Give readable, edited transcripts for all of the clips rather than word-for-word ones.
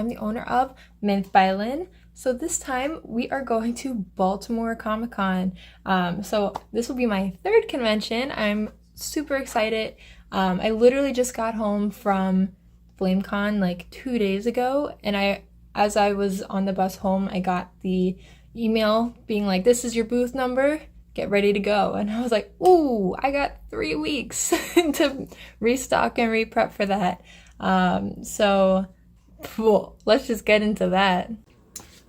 I'm the owner of Mint by Lynn. So this time we are going to Baltimore Comic Con. So this will be my third convention. I'm super excited. I literally just got home from FlameCon like 2 days ago, and as I was on the bus home, I got the email being like, "This is your booth number. Get ready to go." And I was like, "Ooh, I got 3 weeks to restock and re-prep for that." So cool. Let's just get into that.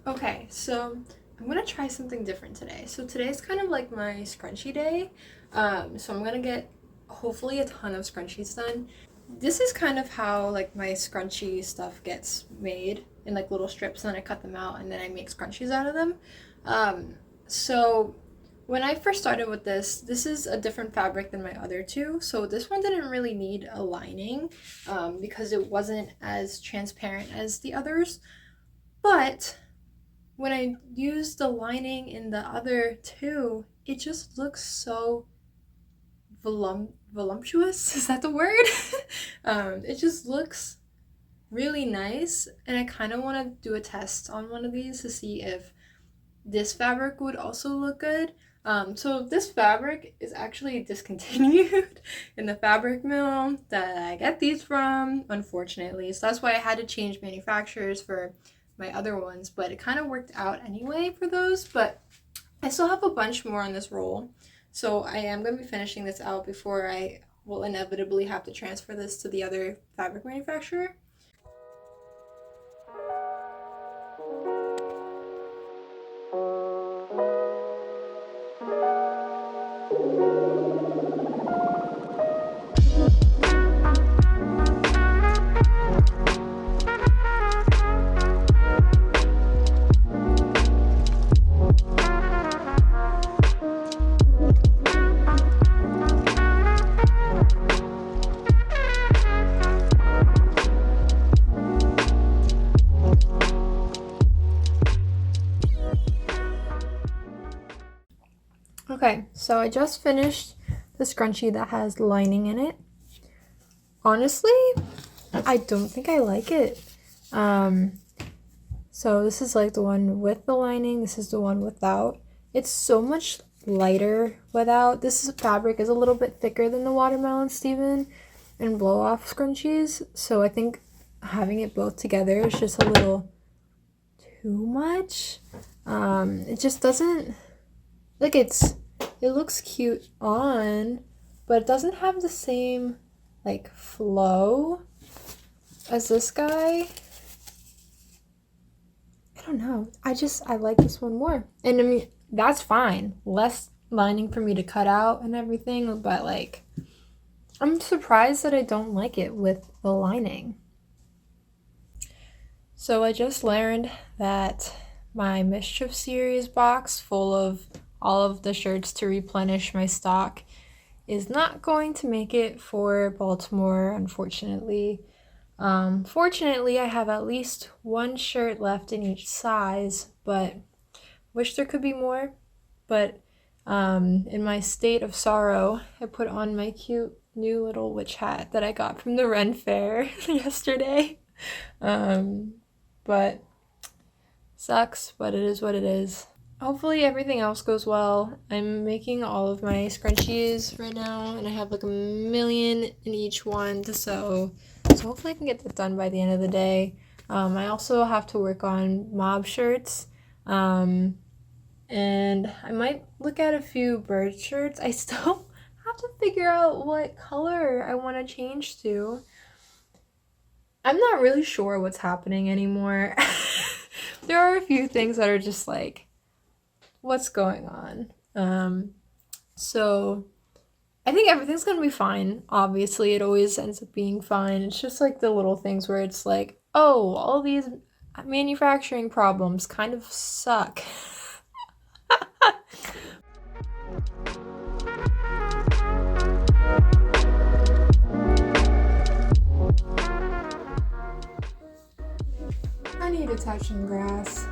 Okay, so I'm gonna try something different today. So today's kind of like my scrunchie day. So I'm gonna get hopefully a ton of scrunchies done. This is kind of how like my scrunchie stuff gets made in like little strips, and then I cut them out and then I make scrunchies out of them. So when I first started with this is a different fabric than my other two. So this one didn't really need a lining because it wasn't as transparent as the others. But when I used the lining in the other two, it just looks so voluptuous. Is that the word? It just looks really nice, and I kind of want to do a test on one of these to see if this fabric would also look good. So this fabric is actually discontinued in the fabric mill that I get these from, unfortunately. So that's why I had to change manufacturers for my other ones, but it kind of worked out anyway for those. But I still have a bunch more on this roll, so I am going to be finishing this out before I will inevitably have to transfer this to the other fabric manufacturer. Okay, so I just finished the scrunchie that has lining in it. Honestly, I don't think I like it. So this is like the one with the lining. This is the one without. It's so much lighter without. This fabric is a little bit thicker than the watermelon Steven and blow off scrunchies. So I think having it both together is just a little too much. It just doesn't, like, it looks cute on, but it doesn't have the same like flow as this guy. I don't know. I like this one more. And I mean, that's fine. Less lining for me to cut out and everything, but like, I'm surprised that I don't like it with the lining. So I just learned that my Mischief series box full of all of the shirts to replenish my stock is not going to make it for Baltimore, unfortunately. Fortunately, I have at least one shirt left in each size, but wish there could be more. But in my state of sorrow, I put on my cute new little witch hat that I got from the Ren Fair yesterday. But sucks, but it is what it is. Hopefully everything else goes well. I'm making all of my scrunchies right now, and I have like 1,000,000 in each one to sew. So hopefully I can get that done by the end of the day. I also have to work on mob shirts. And I might look at a few bird shirts. I still have to figure out what color I want to change to. I'm not really sure what's happening anymore. There are a few things that are just like, what's going on? So I think everything's gonna be fine. Obviously, it always ends up being fine. It's just like the little things where it's like, oh, all these manufacturing problems kind of suck. I need to touch some grass.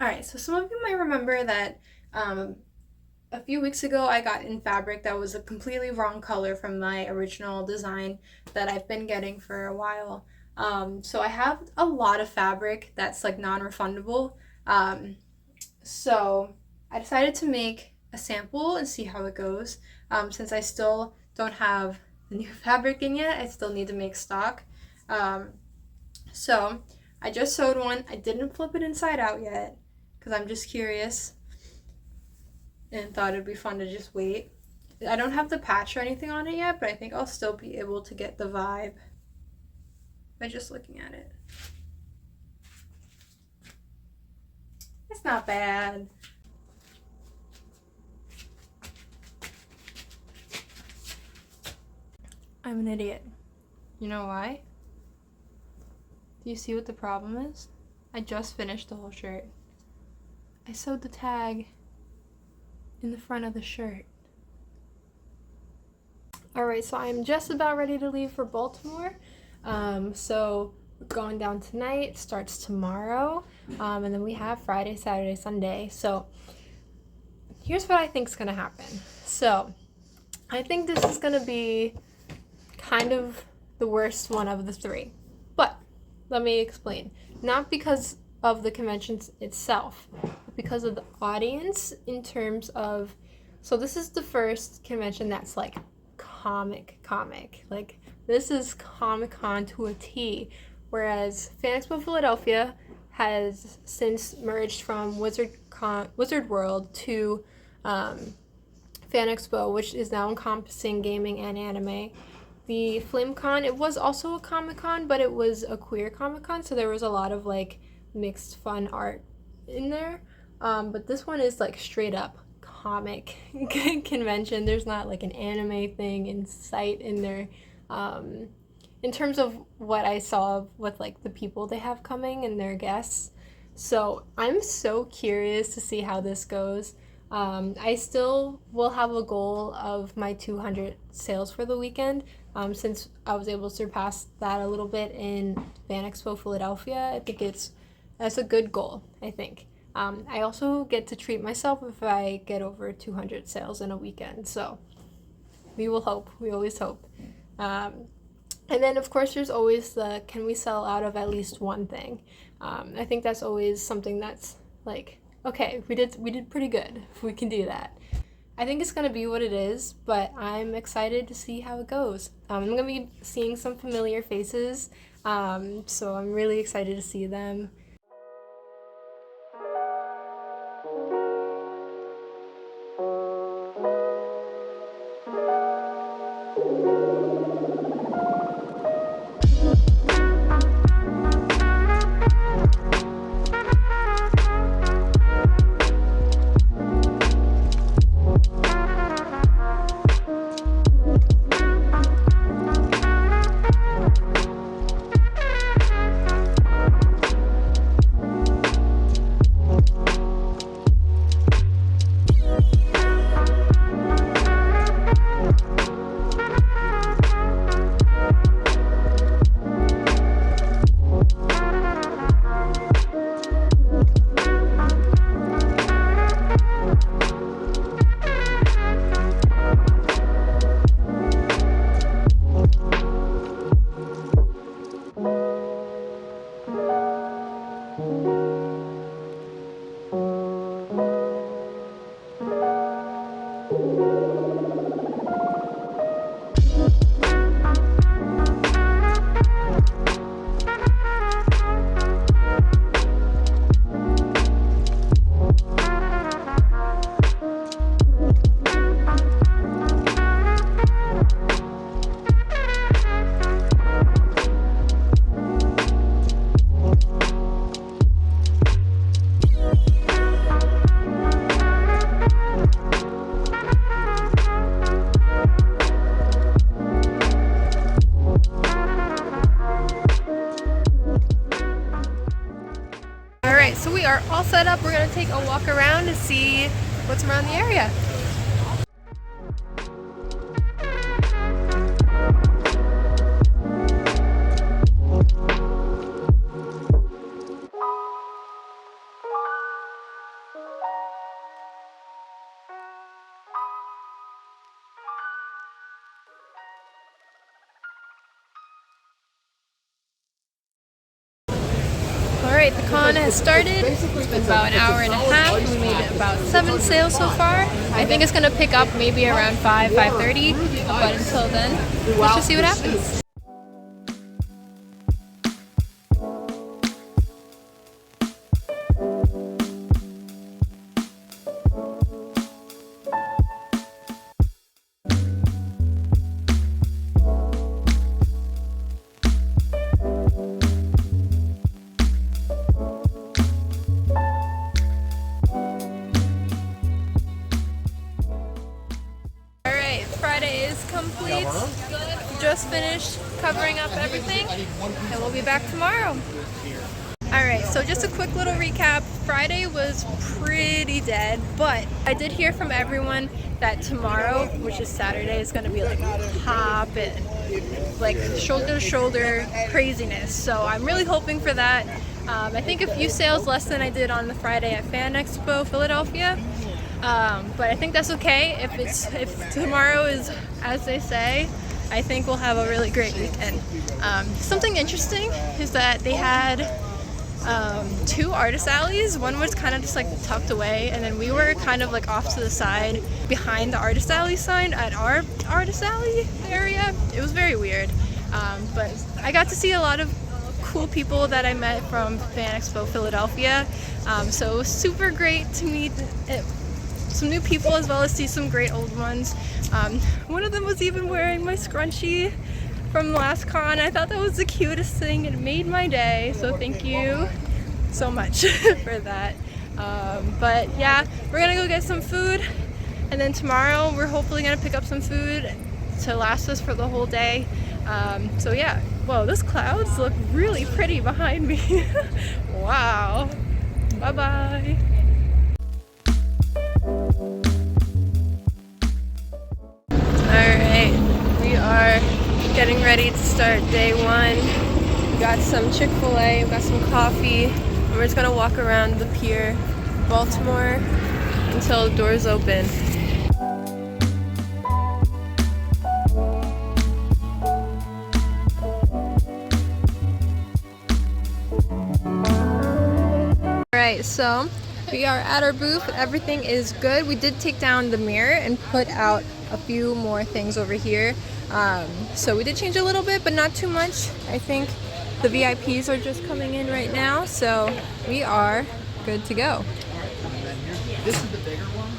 Alright, so some of you might remember that a few weeks ago I got in fabric that was a completely wrong color from my original design that I've been getting for a while. So I have a lot of fabric that's like non-refundable. So I decided to make a sample and see how it goes. Since I still don't have the new fabric in yet, I still need to make stock. So I just sewed one. I didn't flip it inside out yet because I'm just curious and thought it'd be fun to just wait. I don't have the patch or anything on it yet, but I think I'll still be able to get the vibe by just looking at it. It's not bad. I'm an idiot. You know why? Do you see what the problem is? I just finished the whole shirt. I sewed the tag in the front of the shirt. Alright, so I'm just about ready to leave for Baltimore. So we're going down tonight, starts tomorrow, and then we have Friday, Saturday, Sunday. So here's what I think is going to happen. So I think this is going to be kind of the worst one of the three. But let me explain. Not because of the convention itself, but because of the audience in terms of, so this is the first convention that's like comic. Like this is Comic-Con to a T, whereas Fan Expo Philadelphia has since merged from Wizard World to Fan Expo, which is now encompassing gaming and anime. The FlameCon, it was also a Comic-Con, but it was a queer Comic-Con, so there was a lot of like mixed fun art in there. But this one is like straight up comic convention. There's not like an anime thing in sight in there. In terms of what I saw with like the people they have coming and their guests. So I'm so curious to see how this goes. I still will have a goal of my 200 sales for the weekend, since I was able to surpass that a little bit in Fan Expo Philadelphia. I think that's a good goal, I think. I also get to treat myself if I get over 200 sales in a weekend, so we will hope. We always hope. And then, of course, there's always the can we sell out of at least one thing. I think that's always something that's like, okay, we did pretty good if we can do that. I think it's going to be what it is, but I'm excited to see how it goes. I'm going to be seeing some familiar faces, so I'm really excited to see them. Alright, so we are all set up. We're going to take a walk around to see what's around the area. Alright, the con has started. It's been about an hour and a half. We made about 7 sales so far. I think it's going to pick up maybe around 5:30, but until then, let's just see what happens. Friday is complete. Just finished covering up everything and we'll be back tomorrow. Alright, so just a quick little recap. Friday was pretty dead, but I did hear from everyone that tomorrow, which is Saturday, is going to be like poppin', like shoulder to shoulder craziness. So I'm really hoping for that. I think a few sales less than I did on the Friday at Fan Expo Philadelphia. But I think that's okay. If tomorrow is as they say, I think we'll have a really great weekend. Something interesting is that they had 2 artist alleys. One was kind of just like tucked away, and then we were kind of like off to the side behind the artist alley sign at our artist alley area. It was very weird, but I got to see a lot of cool people that I met from Fan Expo Philadelphia. So it was super great to meet some new people as well as see some great old ones. One of them was even wearing my scrunchie from last con. I thought that was the cutest thing. It made my day, so thank you so much for that. But yeah, we're gonna go get some food, and then tomorrow we're hopefully gonna pick up some food to last us for the whole day. So yeah, whoa, those clouds look really pretty behind me. Wow. Bye-bye. Alright, we are getting ready to start day 1. We got some Chick-fil-A, we got some coffee, and we're just gonna walk around the pier, Baltimore, until the doors open. Alright, so we are at our booth. Everything is good. We did take down the mirror and put out a few more things over here. So we did change a little bit, but not too much. I think the VIPs are just coming in right now, so we are good to go. This is the bigger one.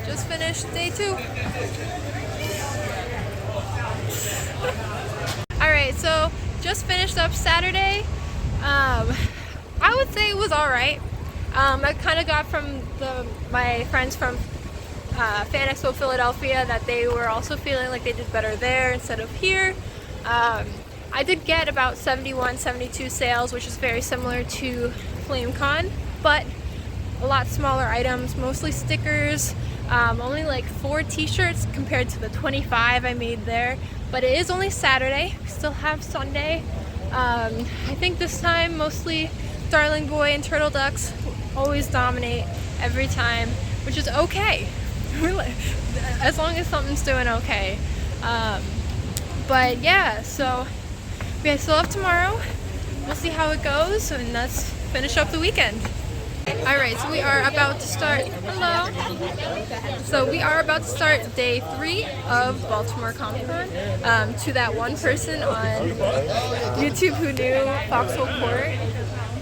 Just finished day 2. Alright, so just finished up Saturday. I would say it was alright. I kind of got from my friends from Fan Expo Philadelphia that they were also feeling like they did better there instead of here. I did get about 71, 72 sales, which is very similar to FlameCon, but a lot smaller items, mostly stickers. Only like 4 t-shirts compared to the 25 I made there, but it is only Saturday. We still have Sunday. I think this time mostly Darling Boy and Turtle Ducks always dominate every time, which is okay. As long as something's doing okay. But yeah, so we still have tomorrow. We'll see how it goes, and let's finish up the weekend. Alright, so we are about to start, hello! So we are about to start day 3 of Baltimore Comic-Con. To that one person on YouTube who knew Foxhole Court,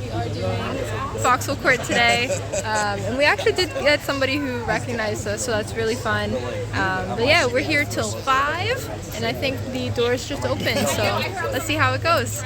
we are doing Foxhole Court today, and we actually did get somebody who recognized us, so that's really fun. But yeah, we're here till 5, and I think the doors just opened, so let's see how it goes.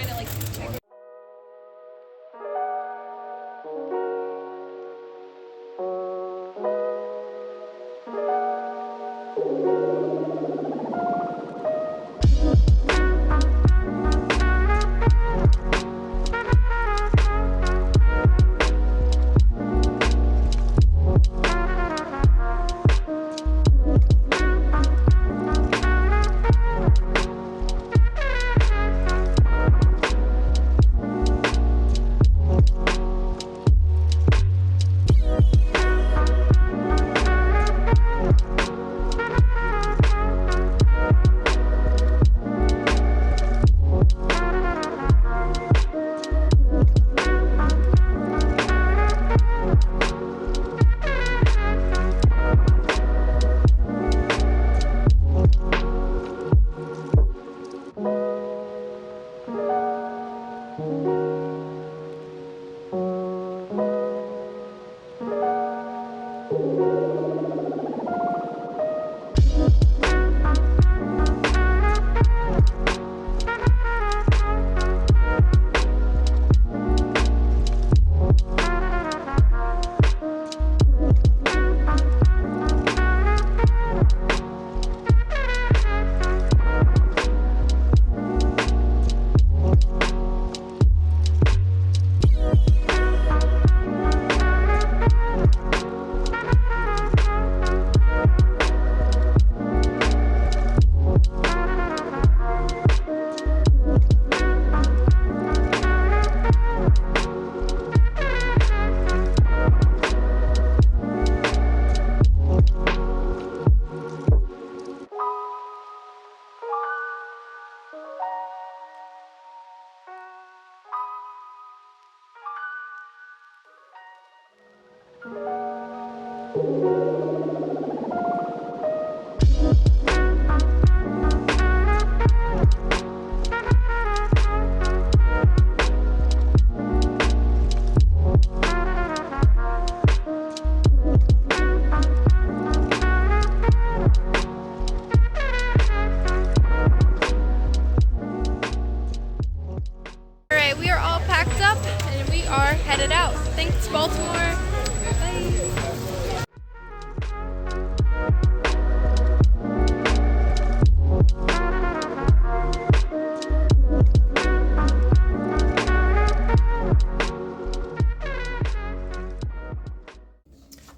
Alright, we are all packed up and we are headed out. Thanks, Baltimore. Bye.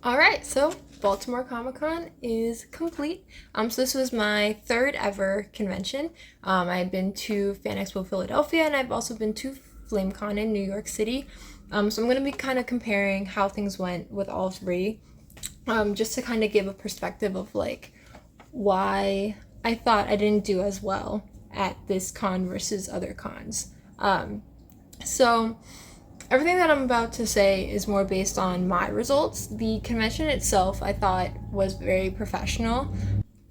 Alright, so Baltimore Comic-Con is complete. So this was my third ever convention. I had been to Fan Expo Philadelphia, and I've also been to FlameCon in New York City. So I'm going to be kind of comparing how things went with all three, just to kind of give a perspective of like why I thought I didn't do as well at this con versus other cons. So everything that I'm about to say is more based on my results. The convention itself, I thought, was very professional.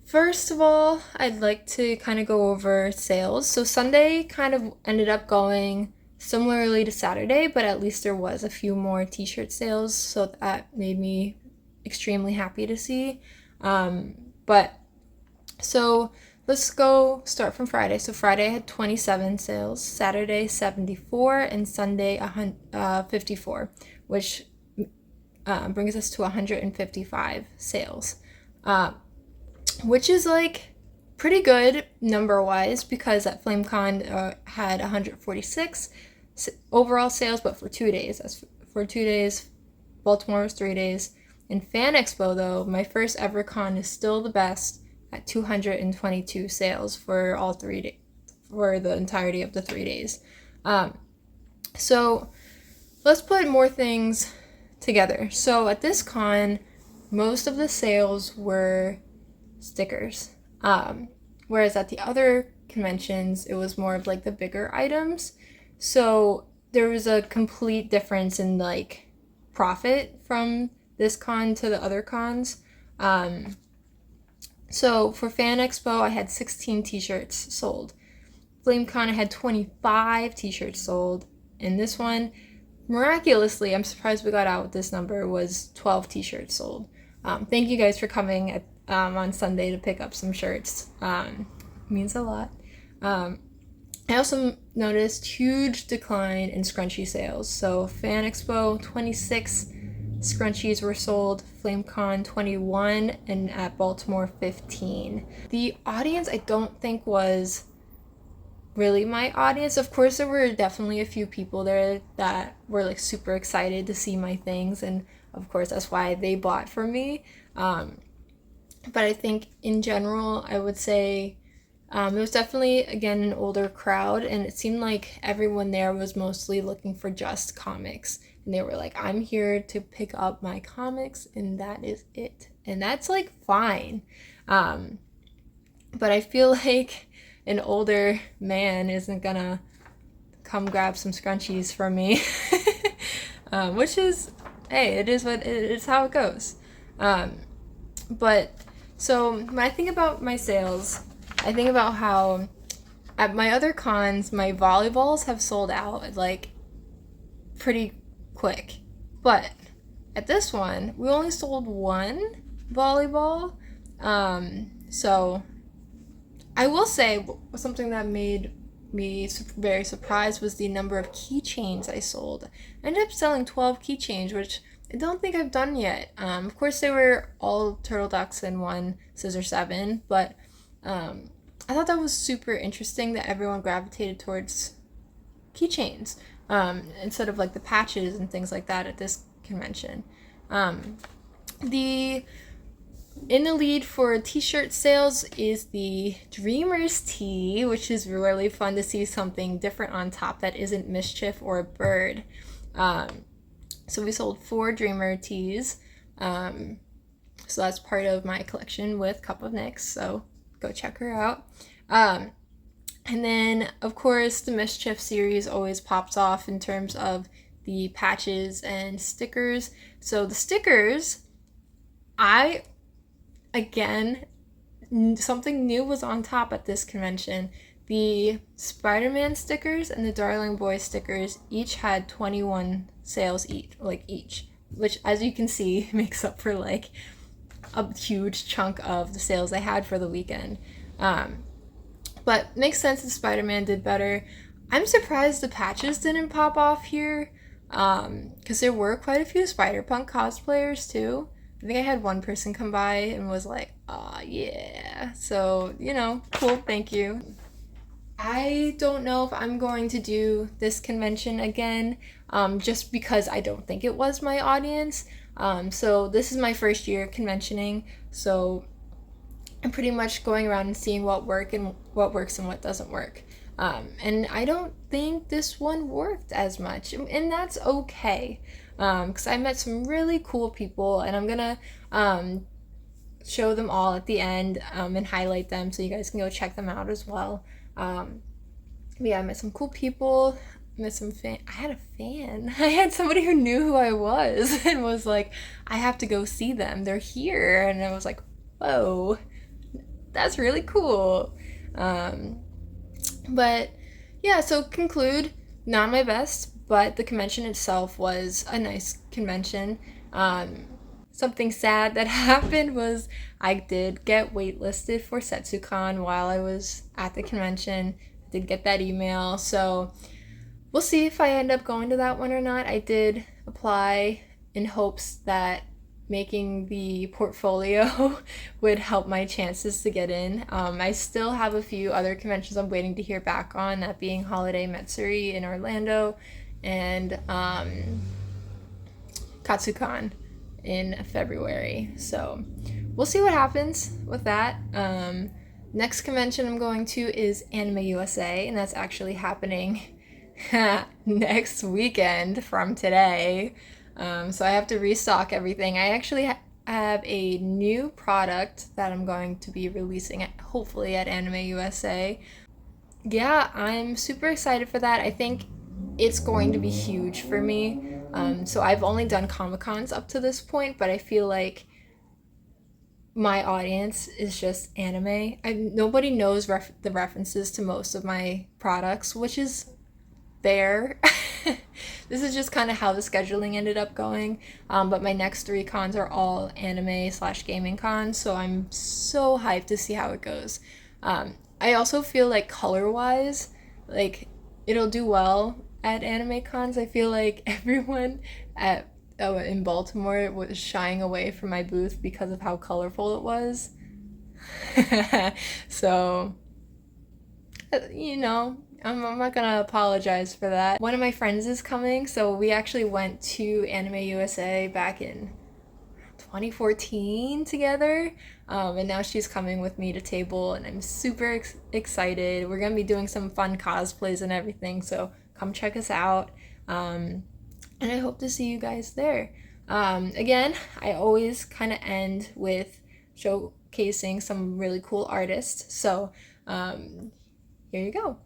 First of all, I'd like to kind of go over sales. So Sunday kind of ended up going similarly to Saturday, but at least there was a few more t-shirt sales, so that made me extremely happy to see. So let's go start from Friday. So Friday I had 27 sales, Saturday 74, and Sunday 54, which brings us to 155 sales, which is like pretty good number-wise, because at FlameCon had 146 overall sales, but for 2 days. As for 2 days, Baltimore was 3 days. In Fan Expo, though, my first ever con is still the best at 222 sales for all 3 days, for the entirety of the 3 days. So let's put more things together. So at this con, most of the sales were stickers, whereas at the other conventions, it was more of like the bigger items. So there was a complete difference in like profit from this con to the other cons. So for Fan Expo, I had 16 t-shirts sold. FlameCon, I had 25 t-shirts sold. And this one, miraculously, I'm surprised we got out with this number, was 12 t-shirts sold. Thank you guys for coming on Sunday to pick up some shirts. Means a lot. I also noticed huge decline in scrunchie sales. So Fan Expo, 26 scrunchies were sold, FlameCon 21, and at Baltimore 15. The audience I don't think was really my audience. Of course, there were definitely a few people there that were like super excited to see my things, and of course that's why they bought from me. But I think in general, I would say it was definitely, again, an older crowd, and it seemed like everyone there was mostly looking for just comics. And they were like, I'm here to pick up my comics, and that is it. And that's, like, fine. But I feel like an older man isn't gonna come grab some scrunchies from me. Which is, hey, it is how it goes. But, so, when I think about my sales, I think about how at my other cons, my volleyballs have sold out like pretty quick. But at this one, we only sold one volleyball. So I will say something that made me very surprised was the number of keychains I sold. I ended up selling 12 keychains, which I don't think I've done yet. Of course, they were all turtle ducks and one scissor 7, but I thought that was super interesting that everyone gravitated towards keychains instead of like the patches and things like that at this convention. In the lead for t-shirt sales is the Dreamers tee, which is really fun to see something different on top that isn't mischief or a bird. So we sold 4 Dreamer tees. So that's part of my collection with Cup of Nyx, so go check her out. And then, of course, the Mischief series always pops off in terms of the patches and stickers. So the stickers, something new was on top at this convention. The Spider-Man stickers and the Darling Boy stickers each had 21 sales each, which, as you can see, makes up for like a huge chunk of the sales I had for the weekend. But makes sense that Spider-Man did better. I'm surprised the patches didn't pop off here, because there were quite a few Spider-Punk cosplayers too. I think I had one person come by and was like, yeah. So, cool, thank you. I don't know if I'm going to do this convention again, just because I don't think it was my audience. So this is my first year conventioning, so I'm pretty much going around and seeing what works and what doesn't work. And I don't think this one worked as much, and that's okay, because I met some really cool people, and I'm gonna show them all at the end and highlight them so you guys can go check them out as well. Yeah, I met some cool people. I had a fan. I had somebody who knew who I was and was like, I have to go see them. They're here. And I was like, whoa, that's really cool. But yeah, so conclude, not my best, but the convention itself was a nice convention. Something sad that happened was I did get waitlisted for SetsuCon while I was at the convention. I did get that email, so we'll see if I end up going to that one or not. I did apply in hopes that making the portfolio would help my chances to get in. I still have a few other conventions I'm waiting to hear back on, that being Holiday Matsuri in Orlando and Katsucon in February. So we'll see what happens with that. Next convention I'm going to is AnimeUSA, and that's actually happening next weekend from today. So I have to restock everything. I actually have a new product that I'm going to be releasing hopefully at AnimeUSA. Yeah, I'm super excited for that. I think it's going to be huge for me. So I've only done Comic-Cons up to this point, but I feel like my audience is just anime. Nobody knows the references to most of my products, which is fair. This is just kind of how the scheduling ended up going. But my next 3 cons are all anime/gaming cons, so I'm so hyped to see how it goes. I also feel like color-wise, like it'll do well at anime cons. I feel like everyone at in Baltimore was shying away from my booth because of how colorful it was. So, you know, I'm not gonna apologize for that. One of my friends is coming, so we actually went to AnimeUSA back in 2014 together, and now she's coming with me to table, and I'm super excited. We're gonna be doing some fun cosplays and everything, so come check us out, and I hope to see you guys there. Again, I always kind of end with showcasing some really cool artists, so here you go.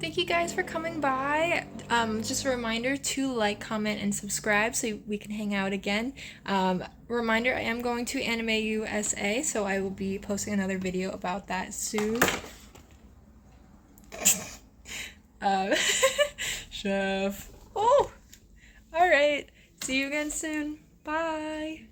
Thank you guys for coming by. Just a reminder to like, comment, and subscribe so we can hang out again. Reminder, I am going to AnimeUSA, so I will be posting another video about that soon. Chef. Oh! Alright. See you again soon. Bye!